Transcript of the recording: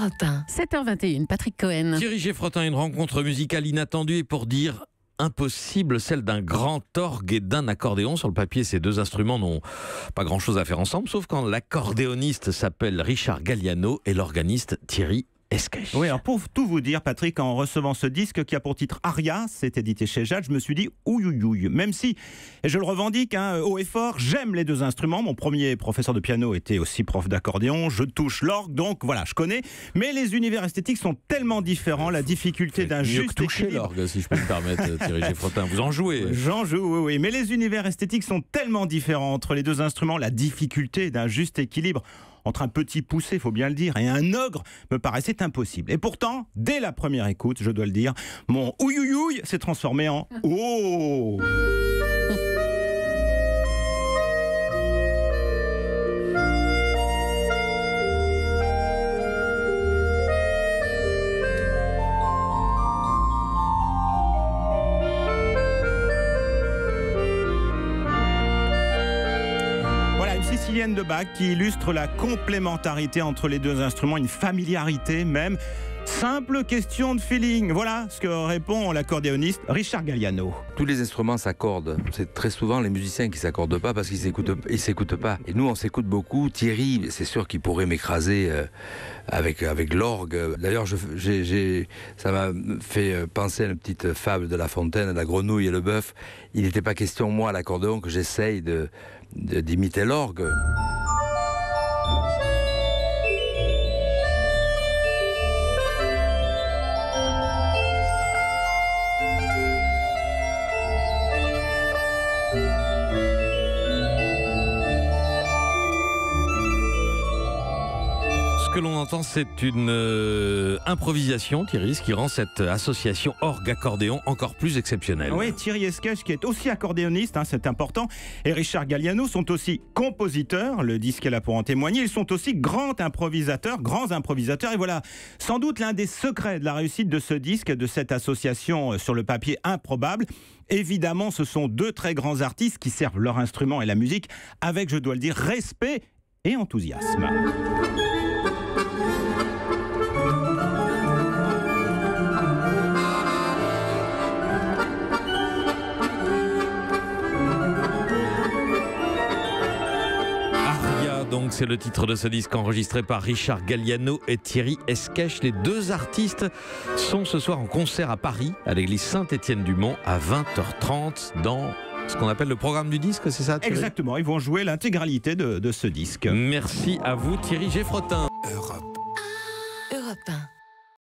Europe 1. 7h21, Patrick Cohen. Thierry Geffrotin, une rencontre musicale inattendue et pour dire impossible, celle d'un grand orgue et d'un accordéon. Sur le papier, ces deux instruments n'ont pas grand-chose à faire ensemble, sauf quand l'accordéoniste s'appelle Richard Galliano et l'organiste Thierry Esquèche. Oui, alors pour tout vous dire, Patrick, en recevant ce disque qui a pour titre Aria, c'est édité chez Jade, je me suis dit ouïouïouï. Même si, et je le revendique haut et fort, j'aime les deux instruments. Mon premier professeur de piano était aussi prof d'accordéon. Je touche l'orgue, donc voilà, je connais. Mais les univers esthétiques sont tellement différents. La difficulté d'un juste mieux que toucher l'orgue, si je peux me permettre, Thierry Geffrotin. Vous en jouez. J'en joue, oui. Mais les univers esthétiques sont tellement différents entre les deux instruments. La difficulté d'un juste équilibre entre un petit poussé, il faut bien le dire, et un ogre me paraissait impossible. Et pourtant, dès la première écoute, je dois le dire, mon ouïouïouï s'est transformé en oh. Sicilienne de Bach qui illustre la complémentarité entre les deux instruments, une familiarité même. Simple question de feeling. Voilà ce que répond l'accordéoniste Richard Galliano. Tous les instruments s'accordent. C'est très souvent les musiciens qui ne s'accordent pas parce qu'ils s'écoutent pas. Et nous, on s'écoute beaucoup. Thierry, c'est sûr qu'il pourrait m'écraser avec l'orgue. D'ailleurs, ça m'a fait penser à une petite fable de La Fontaine, la grenouille et le bœuf. Il n'était pas question, moi, à l'accordéon, que j'essaye d'imiter l'orgue. Ce que l'on entend, c'est une improvisation, Thierry, ce qui rend cette association orgue-accordéon encore plus exceptionnelle. Oui, Thierry Esquèche, qui est aussi accordéoniste, c'est important, et Richard Galliano sont aussi compositeurs, le disque est là pour en témoigner, ils sont aussi grands improvisateurs, et voilà, sans doute l'un des secrets de la réussite de ce disque, de cette association sur le papier improbable. Évidemment, ce sont deux très grands artistes qui servent leur instrument et la musique avec, je dois le dire, respect et enthousiasme. Donc c'est le titre de ce disque enregistré par Richard Galliano et Thierry Esquèche. Les deux artistes sont ce soir en concert à Paris, à l'église Saint-Étienne-du-Mont, à 20h30 dans ce qu'on appelle le programme du disque, c'est ça, Thierry ? Exactement, ils vont jouer l'intégralité de ce disque. Merci à vous, Thierry Geffrotin. Europe 1.